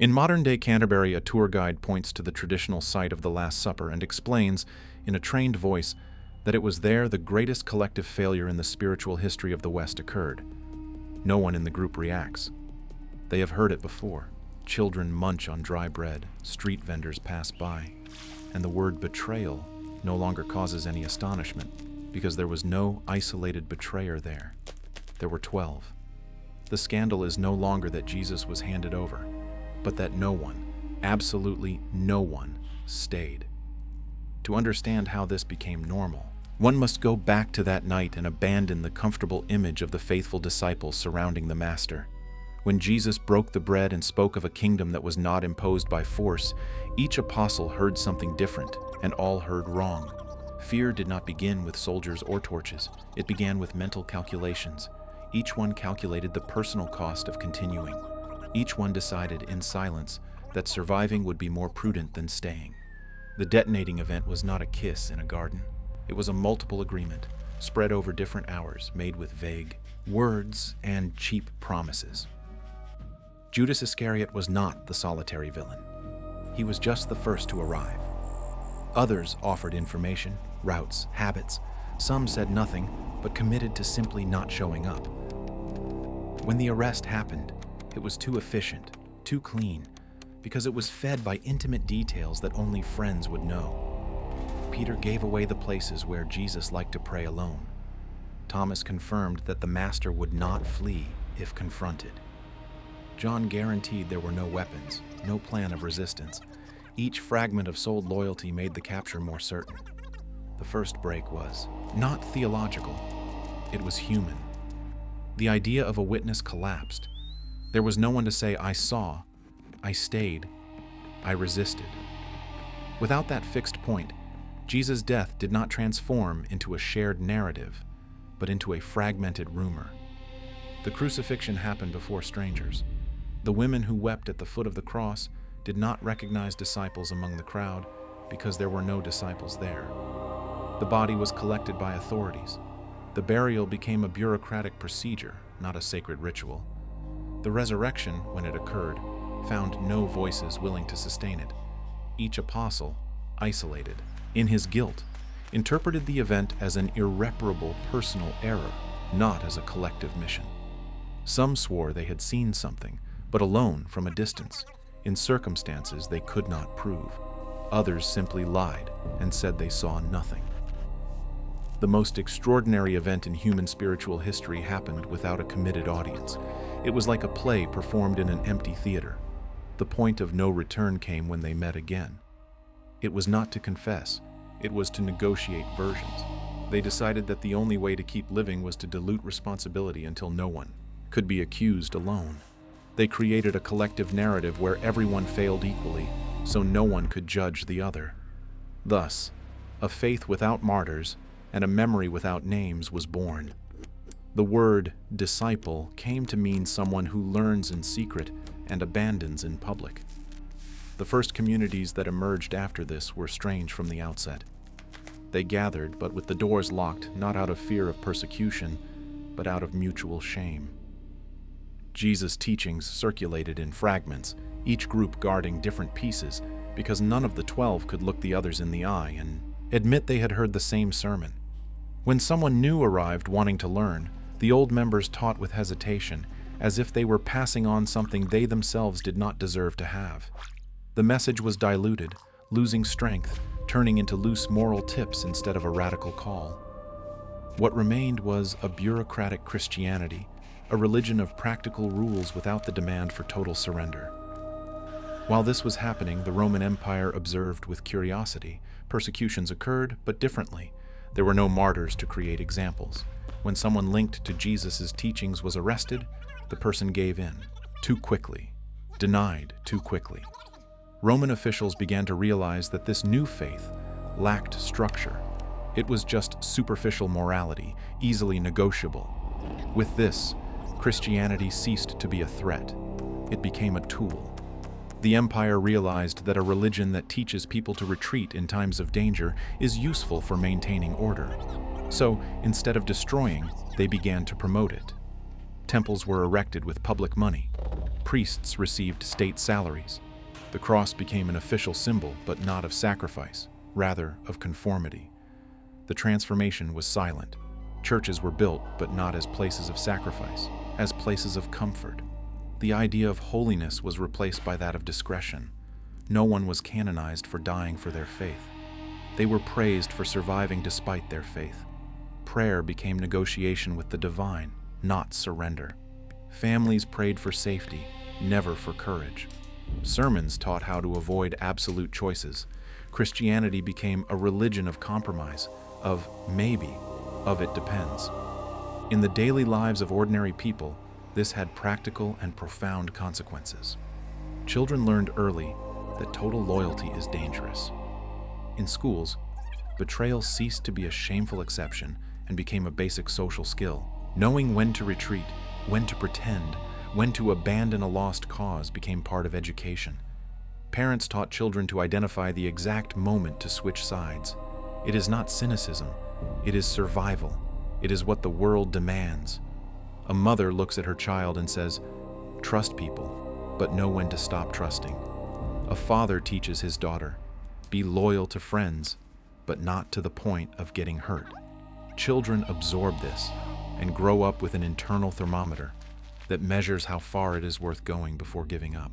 In modern-day Canterbury, a tour guide points to the traditional site of the Last Supper and explains, in a trained voice, that it was there the greatest collective failure in the spiritual history of the West occurred. No one in the group reacts. They have heard it before. Children munch on dry bread, street vendors pass by, and the word betrayal no longer causes any astonishment, because there was no isolated betrayer there. There were 12. The scandal is no longer that Jesus was handed over, but that no one, absolutely no one, stayed. To understand how this became normal, one must go back to that night and abandon the comfortable image of the faithful disciples surrounding the Master. When Jesus broke the bread and spoke of a kingdom that was not imposed by force, each apostle heard something different, and all heard wrong. Fear did not begin with soldiers or torches. It began with mental calculations. Each one calculated the personal cost of continuing. Each one decided in silence that surviving would be more prudent than staying. The detonating event was not a kiss in a garden. It was a multiple agreement, spread over different hours, made with vague words and cheap promises. Judas Iscariot was not the solitary villain. He was just the first to arrive. Others offered information, routes, habits. Some said nothing, but committed to simply not showing up. When the arrest happened, it was too efficient, too clean, because it was fed by intimate details that only friends would know. Peter gave away the places where Jesus liked to pray alone. Thomas confirmed that the Master would not flee if confronted. John guaranteed there were no weapons, no plan of resistance. Each fragment of souled loyalty made the capture more certain. The first break was not theological, it was human. The idea of a witness collapsed. There was no one to say, "I saw, I stayed, I resisted." Without that fixed point, Jesus' death did not transform into a shared narrative, but into a fragmented rumor. The crucifixion happened before strangers. The women who wept at the foot of the cross did not recognize disciples among the crowd because there were no disciples there. The body was collected by authorities. The burial became a bureaucratic procedure, not a sacred ritual. The resurrection, when it occurred, found no voices willing to sustain it. Each apostle, isolated in his guilt, interpreted the event as an irreparable personal error, not as a collective mission. Some swore they had seen something, but alone from a distance, in circumstances they could not prove. Others simply lied and said they saw nothing. The most extraordinary event in human spiritual history happened without a committed audience. It was like a play performed in an empty theater. The point of no return came when they met again. It was not to confess, it was to negotiate versions. They decided that the only way to keep living was to dilute responsibility until no one could be accused alone. They created a collective narrative where everyone failed equally, so no one could judge the other. Thus, a faith without martyrs and a memory without names was born. The word disciple came to mean someone who learns in secret and abandons in public. The first communities that emerged after this were strange from the outset. They gathered, but with the doors locked, not out of fear of persecution, but out of mutual shame. Jesus' teachings circulated in fragments, each group guarding different pieces, because none of the 12 could look the others in the eye and admit they had heard the same sermon. When someone new arrived wanting to learn, the old members taught with hesitation, as if they were passing on something they themselves did not deserve to have. The message was diluted, losing strength, turning into loose moral tips instead of a radical call. What remained was a bureaucratic Christianity, a religion of practical rules without the demand for total surrender. While this was happening, the Roman Empire observed with curiosity. Persecutions occurred, but differently. There were no martyrs to create examples. When someone linked to Jesus' teachings was arrested, the person gave in too quickly, denied too quickly. Roman officials began to realize that this new faith lacked structure. It was just superficial morality, easily negotiable. With this, Christianity ceased to be a threat. It became a tool. The empire realized that a religion that teaches people to retreat in times of danger is useful for maintaining order. So, instead of destroying, they began to promote it. Temples were erected with public money. Priests received state salaries. The cross became an official symbol, but not of sacrifice, rather of conformity. The transformation was silent. Churches were built, but not as places of sacrifice, as places of comfort. The idea of holiness was replaced by that of discretion. No one was canonized for dying for their faith. They were praised for surviving despite their faith. Prayer became negotiation with the divine, not surrender. Families prayed for safety, never for courage. Sermons taught how to avoid absolute choices. Christianity became a religion of compromise, of maybe, of it depends. In the daily lives of ordinary people, this had practical and profound consequences. Children learned early that total loyalty is dangerous. In schools, betrayal ceased to be a shameful exception and became a basic social skill. Knowing when to retreat, when to pretend, when to abandon a lost cause became part of education. Parents taught children to identify the exact moment to switch sides. It is not cynicism, it is survival. It is what the world demands. A mother looks at her child and says, "Trust people, but know when to stop trusting." A father teaches his daughter, "Be loyal to friends, but not to the point of getting hurt." Children absorb this and grow up with an internal thermometer that measures how far it is worth going before giving up.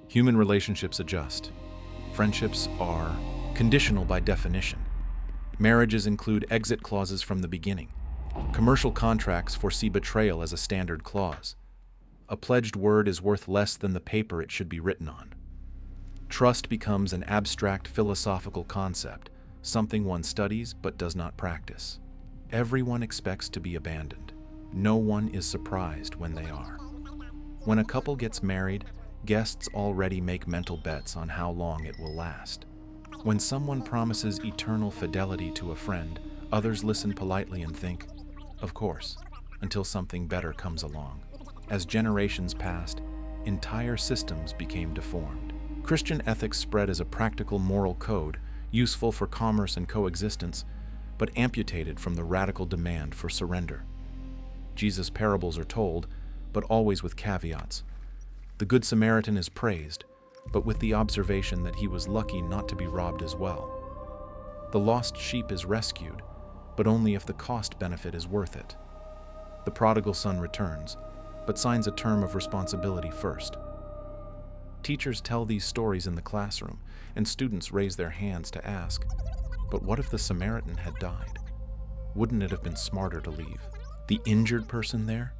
Human relationships adjust. Friendships are conditional by definition. Marriages include exit clauses from the beginning. Commercial contracts foresee betrayal as a standard clause. A pledged word is worth less than the paper it should be written on. Trust becomes an abstract philosophical concept, something one studies but does not practice. Everyone expects to be abandoned. No one is surprised when they are. When a couple gets married, guests already make mental bets on how long it will last. When someone promises eternal fidelity to a friend, others listen politely and think, "Of course," until something better comes along. As generations passed, entire systems became deformed. Christian ethics spread as a practical moral code, useful for commerce and coexistence, but amputated from the radical demand for surrender. Jesus' parables are told, but always with caveats. The Good Samaritan is praised, but with the observation that he was lucky not to be robbed as well. The lost sheep is rescued, but only if the cost-benefit is worth it. The prodigal son returns, but signs a term of responsibility first. Teachers tell these stories in the classroom, and students raise their hands to ask, "But what if the Samaritan had died? Wouldn't it have been smarter to leave the injured person there?"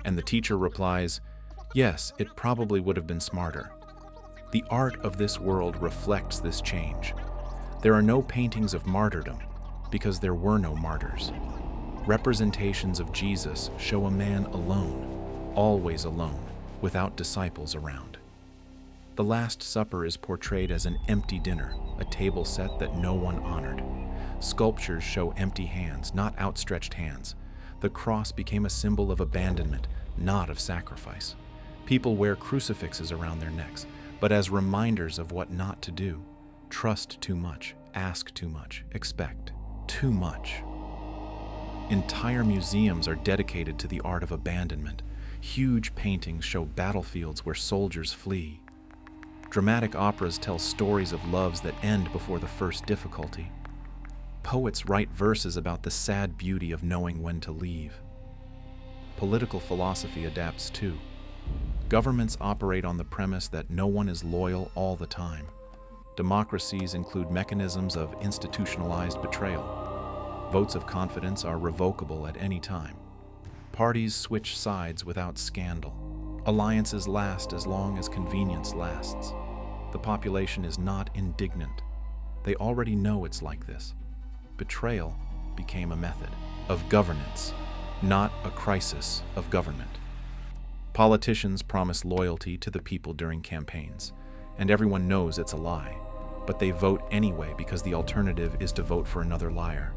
And the teacher replies, "Yes, it probably would have been smarter." The art of this world reflects this change. There are no paintings of martyrdom because there were no martyrs. Representations of Jesus show a man alone, always alone, without disciples around. The Last Supper is portrayed as an empty dinner, a table set that no one honored. Sculptures show empty hands, not outstretched hands. The cross became a symbol of abandonment, not of sacrifice. People wear crucifixes around their necks, but as reminders of what not to do. Trust too much, ask too much, expect too much. Entire museums are dedicated to the art of abandonment. Huge paintings show battlefields where soldiers flee. Dramatic operas tell stories of loves that end before the first difficulty. Poets write verses about the sad beauty of knowing when to leave. Political philosophy adapts too. Governments operate on the premise that no one is loyal all the time. Democracies include mechanisms of institutionalized betrayal. Votes of confidence are revocable at any time. Parties switch sides without scandal. Alliances last as long as convenience lasts. The population is not indignant. They already know it's like this. Betrayal became a method of governance, not a crisis of government. Politicians promise loyalty to the people during campaigns, and everyone knows it's a lie, but they vote anyway because the alternative is to vote for another liar.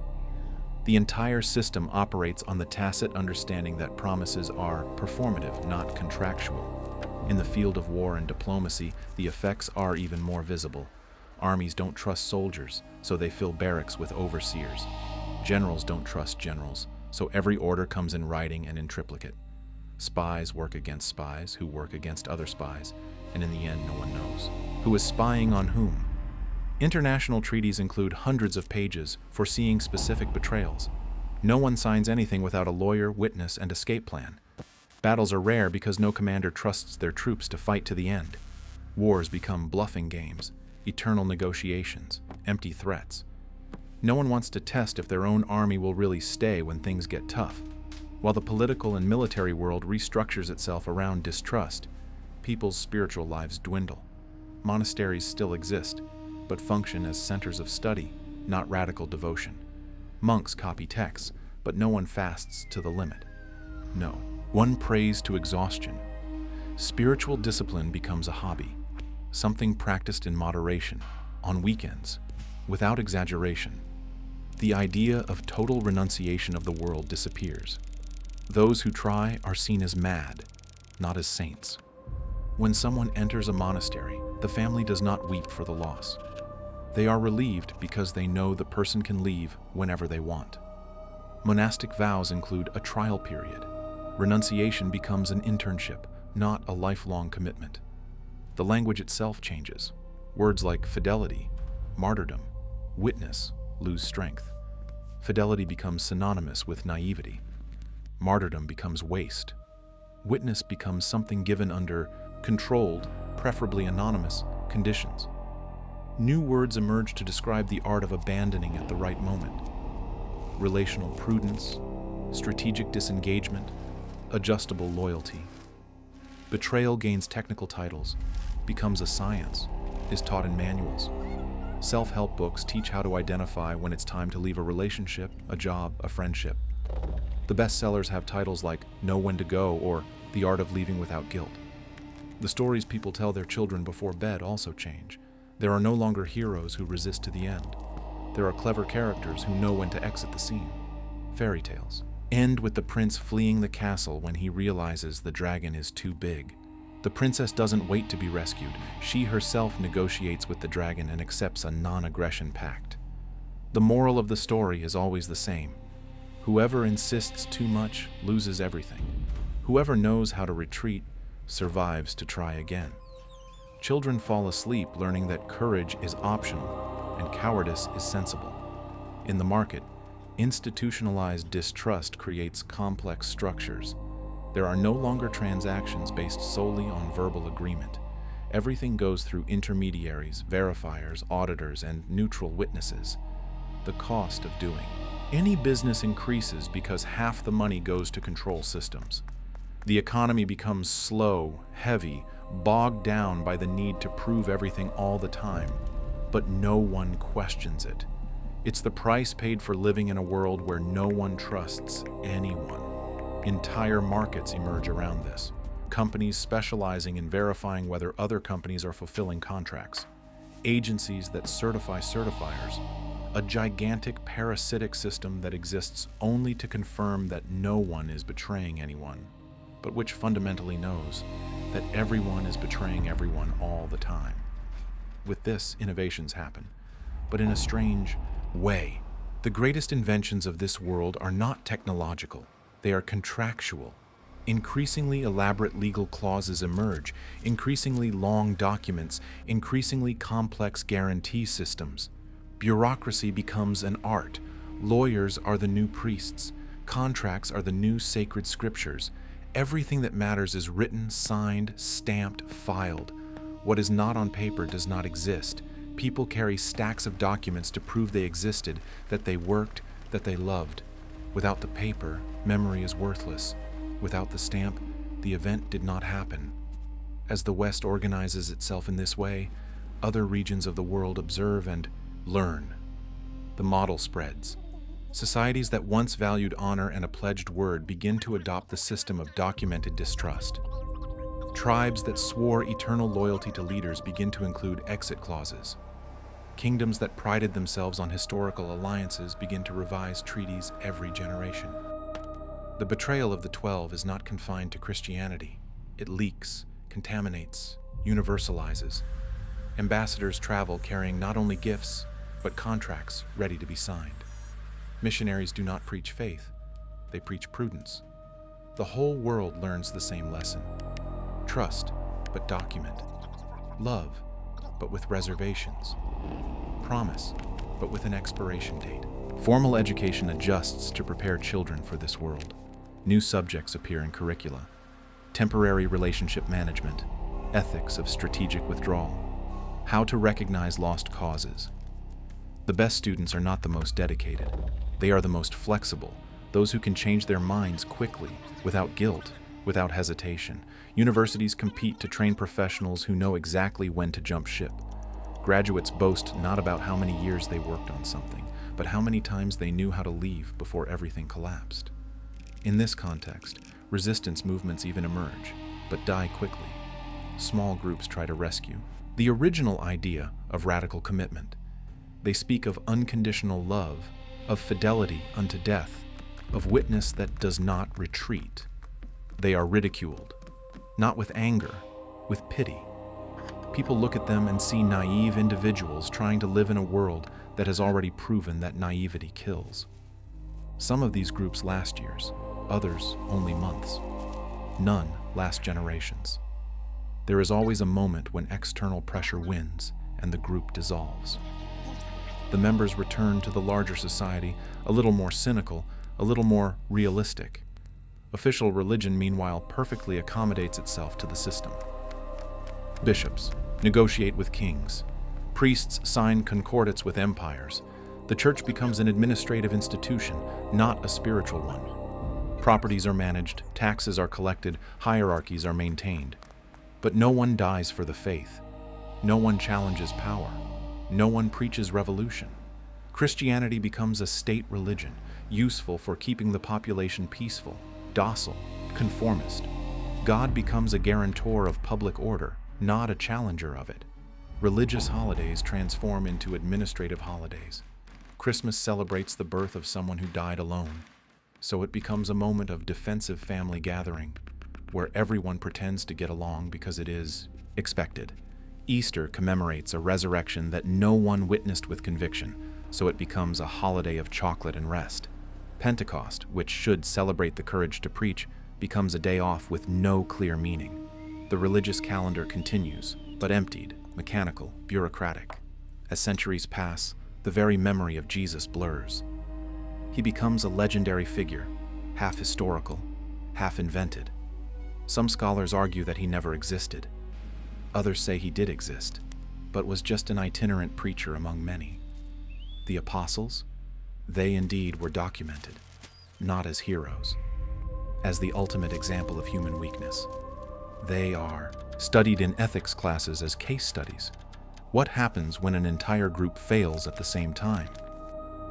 The entire system operates on the tacit understanding that promises are performative, not contractual. In the field of war and diplomacy, the effects are even more visible. Armies don't trust soldiers, so they fill barracks with overseers. Generals don't trust generals, so every order comes in writing and in triplicate. Spies work against spies who work against other spies, and in the end, no one knows who is spying on whom. International treaties include hundreds of pages foreseeing specific betrayals. No one signs anything without a lawyer, witness, and escape plan. Battles are rare because no commander trusts their troops to fight to the end. Wars become bluffing games, eternal negotiations, empty threats. No one wants to test if their own army will really stay when things get tough. While the political and military world restructures itself around distrust, people's spiritual lives dwindle. Monasteries still exist, but function as centers of study, not radical devotion. Monks copy texts, but no one fasts to the limit. No, one prays to exhaustion. Spiritual discipline becomes a hobby, something practiced in moderation, on weekends, without exaggeration. The idea of total renunciation of the world disappears. Those who try are seen as mad, not as saints. When someone enters a monastery, the family does not weep for the loss. They are relieved because they know the person can leave whenever they want. Monastic vows include a trial period. Renunciation becomes an internship, not a lifelong commitment. The language itself changes. Words like fidelity, martyrdom, witness lose strength. Fidelity becomes synonymous with naivety. Martyrdom becomes waste. Witness becomes something given under controlled, preferably anonymous, conditions. New words emerge to describe the art of abandoning at the right moment. Relational prudence, strategic disengagement, adjustable loyalty. Betrayal gains technical titles, becomes a science, is taught in manuals. Self-help books teach how to identify when it's time to leave a relationship, a job, a friendship. The bestsellers have titles like Know When to Go or The Art of Leaving Without Guilt. The stories people tell their children before bed also change. There are no longer heroes who resist to the end. There are clever characters who know when to exit the scene. Fairy tales end with the prince fleeing the castle when he realizes the dragon is too big. The princess doesn't wait to be rescued. She herself negotiates with the dragon and accepts a non-aggression pact. The moral of the story is always the same. Whoever insists too much loses everything. Whoever knows how to retreat survives to try again. Children fall asleep learning that courage is optional and cowardice is sensible. In the market, institutionalized distrust creates complex structures. There are no longer transactions based solely on verbal agreement. Everything goes through intermediaries, verifiers, auditors, and neutral witnesses. The cost of doing any business increases because half the money goes to control systems. The economy becomes slow, heavy, bogged down by the need to prove everything all the time, but no one questions it. It's the price paid for living in a world where no one trusts anyone. Entire markets emerge around this, companies specializing in verifying whether other companies are fulfilling contracts, agencies that certify certifiers, a gigantic parasitic system that exists only to confirm that no one is betraying anyone, but which fundamentally knows that everyone is betraying everyone all the time. With this, innovations happen, but in a strange way. The greatest inventions of this world are not technological. They are contractual. Increasingly elaborate legal clauses emerge, increasingly long documents, increasingly complex guarantee systems. Bureaucracy becomes an art. Lawyers are the new priests. Contracts are the new sacred scriptures. Everything that matters is written, signed, stamped, filed. What is not on paper does not exist. People carry stacks of documents to prove they existed, that they worked, that they loved. Without the paper, memory is worthless. Without the stamp, the event did not happen. As the West organizes itself in this way, other regions of the world observe and learn. The model spreads. Societies that once valued honor and a pledged word begin to adopt the system of documented distrust. Tribes that swore eternal loyalty to leaders begin to include exit clauses. Kingdoms that prided themselves on historical alliances begin to revise treaties every generation. The betrayal of the 12 is not confined to Christianity. It leaks, contaminates, universalizes. Ambassadors travel carrying not only gifts, but contracts ready to be signed. Missionaries do not preach faith, they preach prudence. The whole world learns the same lesson. Trust, but document. Love, but with reservations. Promise, but with an expiration date. Formal education adjusts to prepare children for this world. New subjects appear in curricula. Temporary relationship management, ethics of strategic withdrawal, how to recognize lost causes. The best students are not the most dedicated. They are the most flexible, those who can change their minds quickly, without guilt, without hesitation. Universities compete to train professionals who know exactly when to jump ship. Graduates boast not about how many years they worked on something, but how many times they knew how to leave before everything collapsed. In this context, resistance movements even emerge, but die quickly. Small groups try to rescue the original idea of radical commitment. They speak of unconditional love, of fidelity unto death, of witness that does not retreat. They are ridiculed, not with anger, with pity. People look at them and see naive individuals trying to live in a world that has already proven that naivety kills. Some of these groups last years, others only months. None last generations. There is always a moment when external pressure wins and the group dissolves. The members return to the larger society a little more cynical, a little more realistic. Official religion, meanwhile, perfectly accommodates itself to the system. Bishops negotiate with kings. Priests sign concordates with empires. The church becomes an administrative institution, not a spiritual one. Properties are managed, taxes are collected, hierarchies are maintained. But no one dies for the faith. No one challenges power. No one preaches revolution. Christianity becomes a state religion, useful for keeping the population peaceful, docile, conformist. God becomes a guarantor of public order, not a challenger of it. Religious holidays transform into administrative holidays. Christmas celebrates the birth of someone who died alone, so it becomes a moment of defensive family gathering, where everyone pretends to get along because it is expected. Easter commemorates a resurrection that no one witnessed with conviction, so it becomes a holiday of chocolate and rest. Pentecost, which should celebrate the courage to preach, becomes a day off with no clear meaning. The religious calendar continues, but emptied, mechanical, bureaucratic. As centuries pass, the very memory of Jesus blurs. He becomes a legendary figure, half historical, half invented. Some scholars argue that he never existed. Others say he did exist, but was just an itinerant preacher among many. The apostles? They indeed were documented, not as heroes, as the ultimate example of human weakness. They are studied in ethics classes as case studies. What happens when an entire group fails at the same time?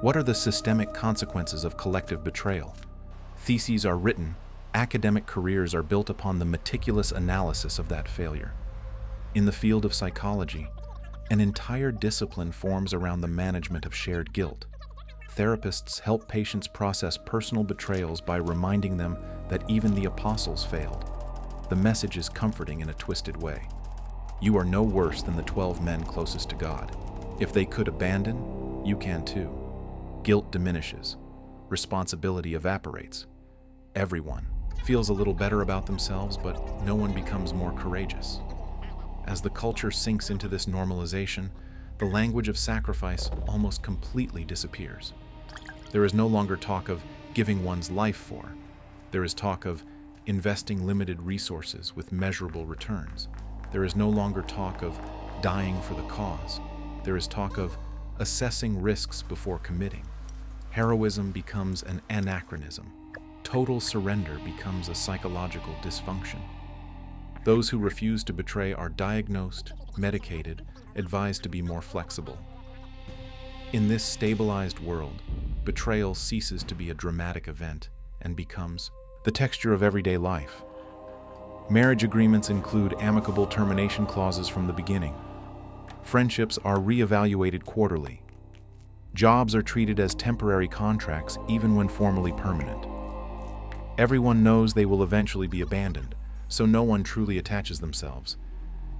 What are the systemic consequences of collective betrayal? Theses are written, academic careers are built upon the meticulous analysis of that failure. In the field of psychology, an entire discipline forms around the management of shared guilt. Therapists help patients process personal betrayals by reminding them that even the apostles failed. The message is comforting in a twisted way. You are no worse than the 12 men closest to God. If they could abandon, you can too. Guilt diminishes. Responsibility evaporates. Everyone feels a little better about themselves, but no one becomes more courageous. As the culture sinks into this normalization, the language of sacrifice almost completely disappears. There is no longer talk of giving one's life for. There is talk of investing limited resources with measurable returns. There is no longer talk of dying for the cause. There is talk of assessing risks before committing. Heroism becomes an anachronism. Total surrender becomes a psychological dysfunction. Those who refuse to betray are diagnosed, medicated, advised to be more flexible. In this stabilized world, betrayal ceases to be a dramatic event and becomes the texture of everyday life. Marriage agreements include amicable termination clauses from the beginning. Friendships are reevaluated quarterly. Jobs are treated as temporary contracts even when formally permanent. Everyone knows they will eventually be abandoned, so no one truly attaches themselves.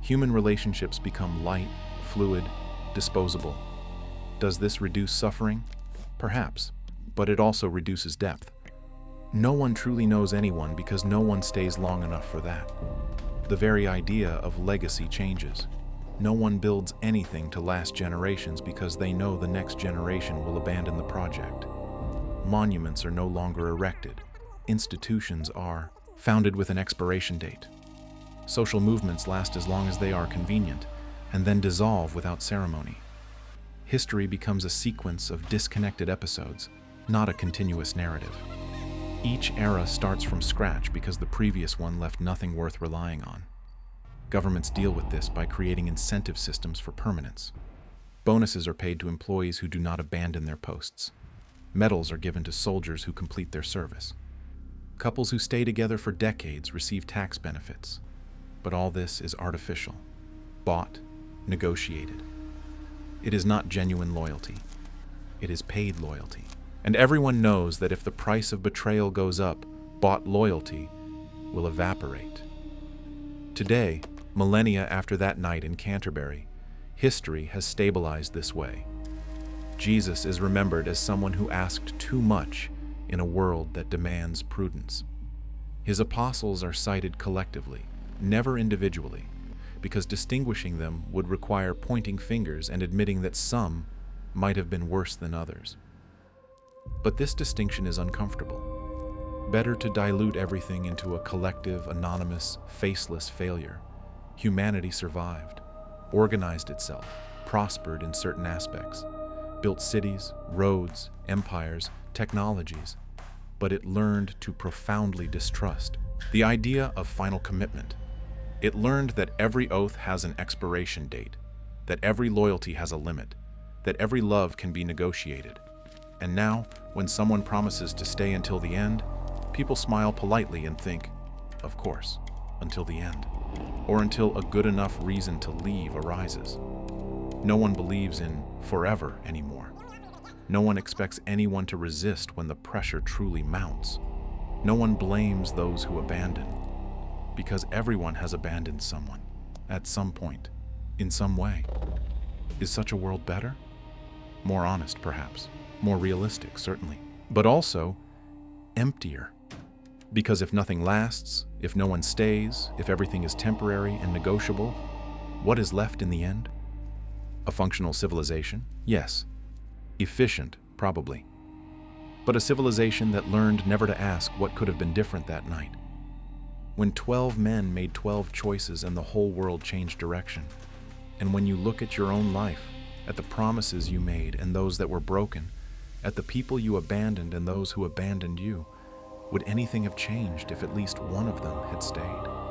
Human relationships become light, fluid, disposable. Does this reduce suffering? Perhaps, but it also reduces depth. No one truly knows anyone because no one stays long enough for that. The very idea of legacy changes. No one builds anything to last generations because they know the next generation will abandon the project. Monuments are no longer erected. Institutions are founded with an expiration date. Social movements last as long as they are convenient and then dissolve without ceremony. History becomes a sequence of disconnected episodes, not a continuous narrative. Each era starts from scratch because the previous one left nothing worth relying on. Governments deal with this by creating incentive systems for permanence. Bonuses are paid to employees who do not abandon their posts. Medals are given to soldiers who complete their service. Couples who stay together for decades receive tax benefits. But all this is artificial, bought, negotiated. It is not genuine loyalty. It is paid loyalty. And everyone knows that if the price of betrayal goes up, bought loyalty will evaporate. Today, millennia after that night in Canterbury, history has stabilized this way. Jesus is remembered as someone who asked too much in a world that demands prudence. His apostles are cited collectively, never individually, because distinguishing them would require pointing fingers and admitting that some might have been worse than others. But this distinction is uncomfortable. Better to dilute everything into a collective, anonymous, faceless failure. Humanity survived, organized itself, prospered in certain aspects, built cities, roads, empires, technologies, but it learned to profoundly distrust the idea of final commitment. It learned that every oath has an expiration date, that every loyalty has a limit, that every love can be negotiated. And now, when someone promises to stay until the end, people smile politely and think, of course, until the end, or until a good enough reason to leave arises. No one believes in forever anymore. No one expects anyone to resist when the pressure truly mounts. No one blames those who abandon, because everyone has abandoned someone, at some point, in some way. Is such a world better? More honest, perhaps. More realistic, certainly. But also, emptier. Because if nothing lasts, if no one stays, if everything is temporary and negotiable, what is left in the end? A functional civilization? Yes. Efficient, probably. But a civilization that learned never to ask what could have been different that night. When 12 men made 12 choices and the whole world changed direction. And when you look at your own life, at the promises you made and those that were broken, at the people you abandoned and those who abandoned you, would anything have changed if at least one of them had stayed?